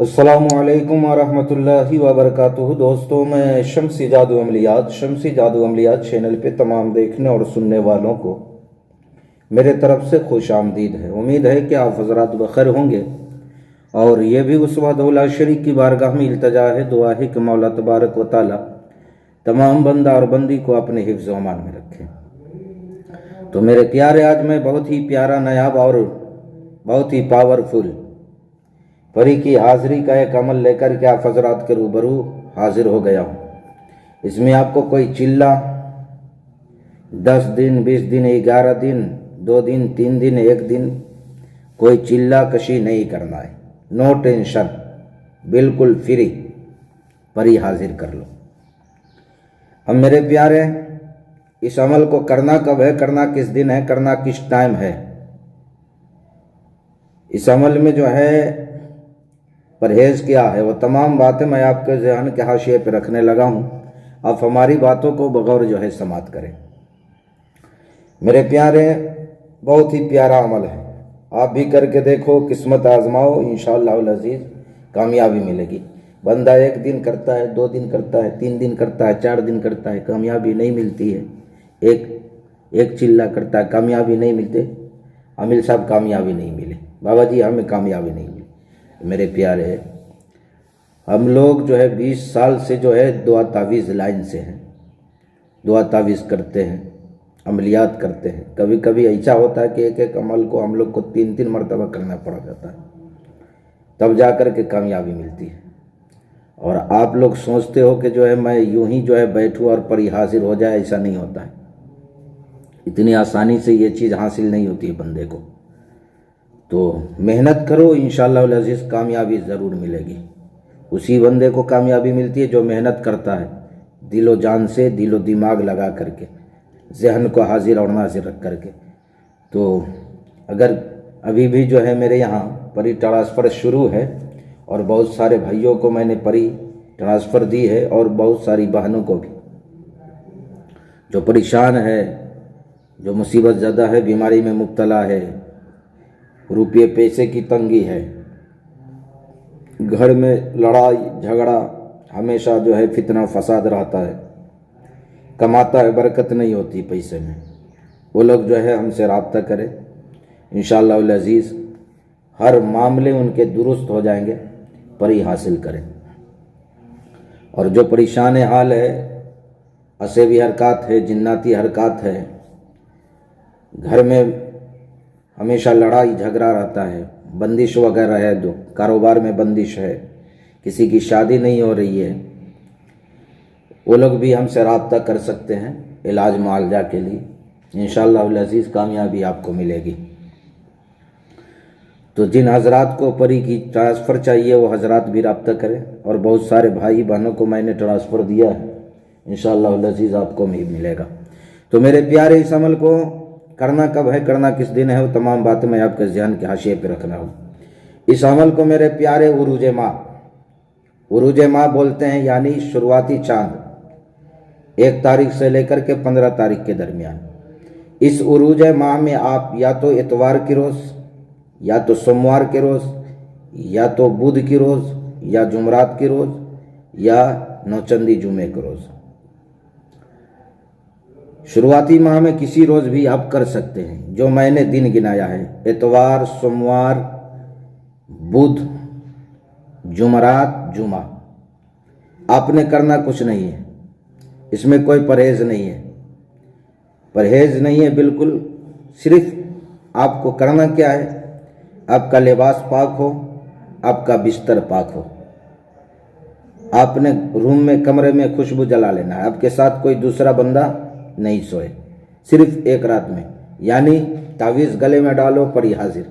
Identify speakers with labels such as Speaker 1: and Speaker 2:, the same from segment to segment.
Speaker 1: अस्सलामुअलैकुम वरहमतुल्लाहि वबरकातुहू। दोस्तों, मैं शम्सी जादू अमलियात चैनल पे तमाम देखने और सुनने वालों को मेरे तरफ से खुश आमदीद है। उम्मीद है कि आप हजरात बखैर होंगे और ये भी उस वहदहुल शरीक की बारगाह में इल्तजा है, दुआ है कि मौला तबारक व ताला तमाम बंदा और बंदी को अपने हिफ्ज़ व अमान में रखे। तो मेरे प्यारे, आज मैं बहुत ही प्यारा, नायाब और बहुत ही पावरफुल परी की हाजिरी का एक अमल लेकर के आप हजरात के रूबरू हाजिर हो गया हूँ। इसमें आपको कोई चिल्ला 10 दिन, 20 दिन, 11 दिन, 2 दिन, 3 दिन, 1 दिन कोई चिल्ला कशी नहीं करना है। नो टेंशन, बिल्कुल फ्री परी हाजिर कर लो। अब मेरे प्यारे, इस अमल को करना कब है, करना किस दिन है, करना किस टाइम है, इस अमल में जो है परहेज़ क्या है, वो तमाम बातें मैं आपके ज़हन के हाशिए पे रखने लगा हूँ। आप हमारी बातों को बगौर जो है समात करें। मेरे प्यारे, बहुत ही प्यारा अमल है, आप भी करके देखो, किस्मत आजमाओ, इंशाअल्लाह अज़ीज़ कामयाबी मिलेगी। बंदा 1 दिन करता है, 2 दिन करता है, 3 दिन करता है, 4 दिन करता है, कामयाबी नहीं मिलती है। एक चिल्ला करता है, कामयाबी नहीं मिलते। अमीर साहब कामयाबी नहीं मिले, बाबा जी हमें कामयाबी नहीं मिली। मेरे प्यारे, हम लोग जो है 20 साल से जो है दुआ तावीज़ लाइन से हैं, दुआ तावीज़ करते हैं, अमलियात करते हैं। कभी कभी ऐसा होता है कि एक एक अमल को हम लोग को 3-3 मरतबा करना पड़ जाता है, तब जा कर के कामयाबी मिलती है। और आप लोग सोचते हो कि जो है मैं यूं ही जो है बैठूँ और परी हाजिर हो जाए, ऐसा नहीं होता है। इतनी आसानी से ये चीज़ हासिल नहीं होती है बंदे को। तो मेहनत करो, इंशाअल्लाह अज़ीज़ कामयाबी ज़रूर मिलेगी। उसी बंदे को कामयाबी मिलती है जो मेहनत करता है, दिलो जान से, दिलो दिमाग लगा करके, जहन को हाजिर और नाजिर रख करके। तो अगर अभी भी जो है मेरे यहाँ परी ट्रांसफ़र शुरू है और बहुत सारे भाइयों को मैंने परी ट्रांसफ़र दी है और बहुत सारी बहनों को भी, जो परेशान है, जो मुसीबत ज़दा है, बीमारी में मुब्तला है, रुपये पैसे की तंगी है, घर में लड़ाई झगड़ा हमेशा जो है फितना फसाद रहता है, कमाता है बरकत नहीं होती पैसे में, वो लोग जो है हमसे रब्ता करें। इंशाअल्लाह अज़ीज़ हर मामले उनके दुरुस्त हो जाएंगे, परी हासिल करें। और जो परेशान हाल है, असेबी हरकत है, जिन्नाती हरकत है, घर में हमेशा लड़ाई झगड़ा रहता है, बंदिश वगैरह है, जो कारोबार में बंदिश है, किसी की शादी नहीं हो रही है, वो लोग भी हमसे रब्ता कर सकते हैं इलाज मुआवजा के लिए। इंशाअल्लाह अज़ीज़ कामयाबी आपको मिलेगी। तो जिन हजरात को परी की ट्रांसफ़र चाहिए वो हजरात भी रब्ता करें। और बहुत सारे भाई बहनों को मैंने ट्रांसफ़र दिया है, इंशाअल्लाह अज़ीज़ आपको भी मिलेगा। तो मेरे प्यारे, इस अमल को करना कब है, करना किस दिन है, वो तमाम बातें मैं आपके ज़हन के हाशिए पे रखना हूँ। इस अमल को मेरे प्यारे उरूज माह बोलते हैं, यानी शुरुआती चांद 1 तारीख से लेकर के 15 तारीख के दरमियान। इस उरूज माह में आप या तो इतवार की रोज़, या तो सोमवार के रोज़, या तो बुध की रोज़, या जुमरात की रोज़, या नौचंदी जुमे के रोज़, शुरुआती माह में किसी रोज़ भी आप कर सकते हैं। जो मैंने दिन गिनाया है, इतवार, सोमवार, बुध, जुमरात, जुमा, आपने करना कुछ नहीं है। इसमें कोई परहेज़ नहीं है, परहेज़ नहीं है बिल्कुल। सिर्फ आपको करना क्या है, आपका लिबास पाक हो, आपका बिस्तर पाक हो, आपने रूम में, कमरे में खुशबू जला लेना है, आपके साथ कोई दूसरा बंदा नहीं सोए, सिर्फ 1 रात में। यानी तावीज़ गले में डालो, परी हाजिर,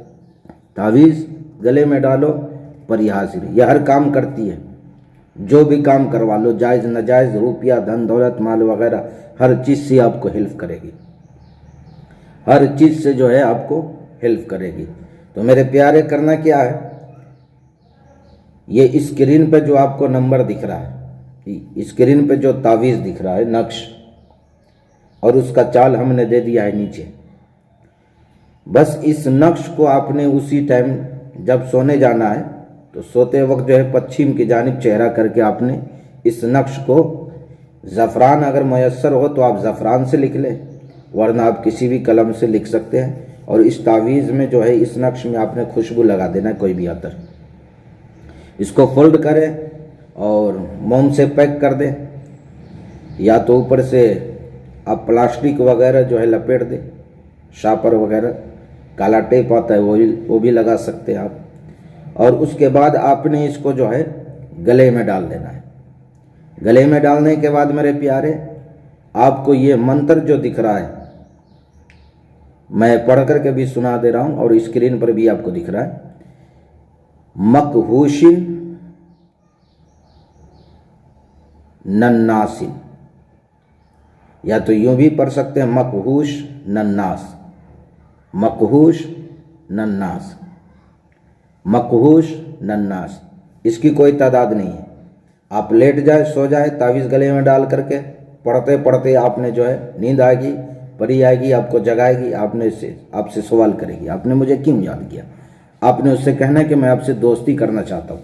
Speaker 1: तावीज़ गले में डालो, परी हाजिर। यह हर काम करती है, जो भी काम करवा लो, जायज़ नाजायज़, रुपया, धन दौलत, माल वगैरह, हर चीज़ से आपको हेल्प करेगी, हर चीज़ से जो है आपको हेल्प करेगी। तो मेरे प्यारे, करना क्या है, ये स्क्रीन पे जो आपको नंबर दिख रहा है, स्क्रीन पे जो तावीज़ दिख रहा है, नक्श, और उसका चाल हमने दे दिया है नीचे। बस इस नक्श को आपने उसी टाइम जब सोने जाना है तो सोते वक्त जो है पश्चिम की जानिब चेहरा करके आपने इस नक्श को, ज़फ़रान अगर मैसर हो तो आप ज़फ़रान से लिख लें, वरना आप किसी भी कलम से लिख सकते हैं। और इस तावीज़ में जो है इस नक्श में आपने खुशबू लगा देना है, कोई भी अतर। इसको फोल्ड करें और मोम से पैक कर दें, या तो ऊपर से आप प्लास्टिक वगैरह जो है लपेट दें, शापर वगैरह, काला टेप आता है वो भी लगा सकते हैं आप। और उसके बाद आपने इसको जो है गले में डाल देना है। गले में डालने के बाद मेरे प्यारे, आपको ये मंत्र जो दिख रहा है, मैं पढ़ करके भी सुना दे रहा हूँ और स्क्रीन पर भी आपको दिख रहा है। मकहूशिन नन्नासिन, या तो यूं भी पढ़ सकते हैं मकहूश नन्नास, मकहूश नन्नास, मकहूश नन्नास। इसकी कोई तादाद नहीं है। आप लेट जाए, सो जाए, तावीज़ गले में डाल करके पढ़ते पढ़ते आपने जो है नींद आएगी, परी आएगी, आपको जगाएगी, आपसे सवाल करेगी, आपने मुझे क्यों याद किया। आपने उससे कहना है कि मैं आपसे दोस्ती करना चाहता हूँ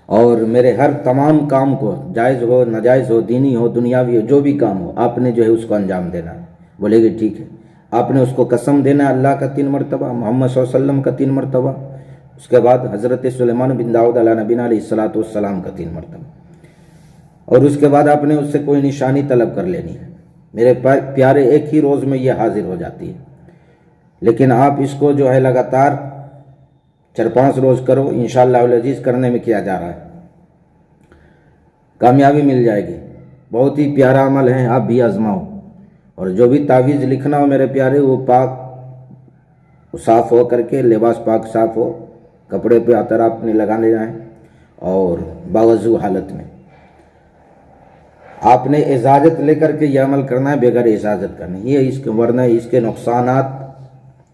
Speaker 1: और मेरे हर तमाम काम को, जायज़ हो नाजायज़ हो, दीनी हो दुनियावी हो, जो भी काम हो, आपने जो है उसको अंजाम देना है। बोलेगी ठीक है। आपने उसको कसम देना है अल्लाह का 3 मरतबा, मोहम्मद सल्लल्लाहु अलैहि वसल्लम का 3 मरतबा, उसके बाद हज़रत सुलेमान बिन दाऊद अला नबीना अलैहिस्सलातु वस्सलाम का 3 मरतबा, और उसके बाद आपने उससे कोई निशानी तलब कर लेनी है। मेरे प्यारे, एक ही रोज़ में ये हाजिर हो जाती है, लेकिन आप इसको जो है लगातार 4-5 रोज़ करो। इंशाअल्लाह अज़ीज़ करने में क्या जा रहा है, कामयाबी मिल जाएगी। बहुत ही प्यारा अमल है, आप भी आजमाओ। और जो भी तावीज़ लिखना हो मेरे प्यारे, वो पाक साफ़ हो करके, लिबास पाक साफ़ हो, कपड़े पे अतर आपने लगा लेना है और बावजू हालत में आपने इजाज़त लेकर के यह अमल करना है, बगैर इजाज़त का नहीं। ये इसके वरना इसके नुकसानात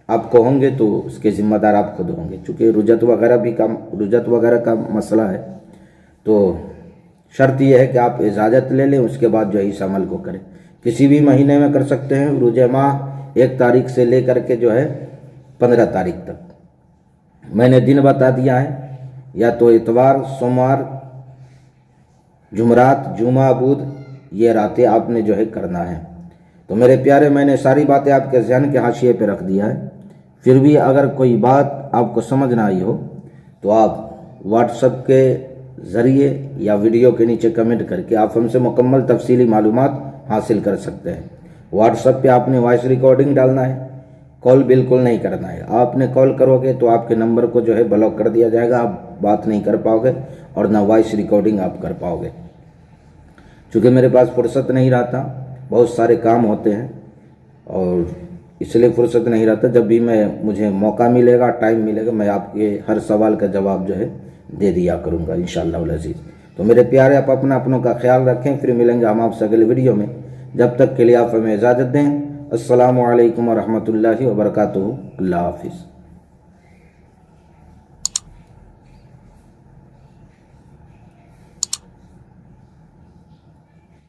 Speaker 1: आपको होंगे तो उसके ज़िम्मेदार आप खुद होंगे। चूँकि रुजत वगैरह का मसला है, तो शर्त यह है कि आप इजाज़त ले लें, उसके बाद जो है इस अमल को करें। किसी भी महीने में कर सकते हैं, रोज़े माह 1 तारीख से लेकर के जो है 15 तारीख तक। मैंने दिन बता दिया है, या तो इतवार, सोमवार, जुमरात, जुमा, बुध, ये रातें आपने जो है करना है। तो मेरे प्यारे, मैंने सारी बातें आपके ज़हन के हाशिए पे रख दिया है। फिर भी अगर कोई बात आपको समझ ना आई हो तो आप व्हाट्सएप के ज़रिए या वीडियो के नीचे कमेंट करके आप हमसे मुकम्मल तफसीली मालूमात हासिल कर सकते हैं। व्हाट्सएप पे आपने वॉइस रिकॉर्डिंग डालना है, कॉल बिल्कुल नहीं करना है। आपने कॉल करोगे तो आपके नंबर को जो है ब्लॉक कर दिया जाएगा, आप बात नहीं कर पाओगे और ना वॉइस रिकॉर्डिंग आप कर पाओगे। चूँकि मेरे पास फुर्सत नहीं रहता, बहुत सारे काम होते हैं और इसलिए फुर्सत नहीं रहता। जब भी मुझे मौका मिलेगा, टाइम मिलेगा, मैं आपके हर सवाल का जवाब जो है दे दिया करूँगा इंशाअल्लाह अज़ीज़। तो मेरे प्यारे, आप अपनों का ख्याल रखें। फिर मिलेंगे हम आपसे अगले वीडियो में। जब तक के लिए आप हमें इजाज़त दें। अस्सलामु अलैकुम व रहमतुल्लाहि व बरकातुहू। अल्लाह हाफ़िज़।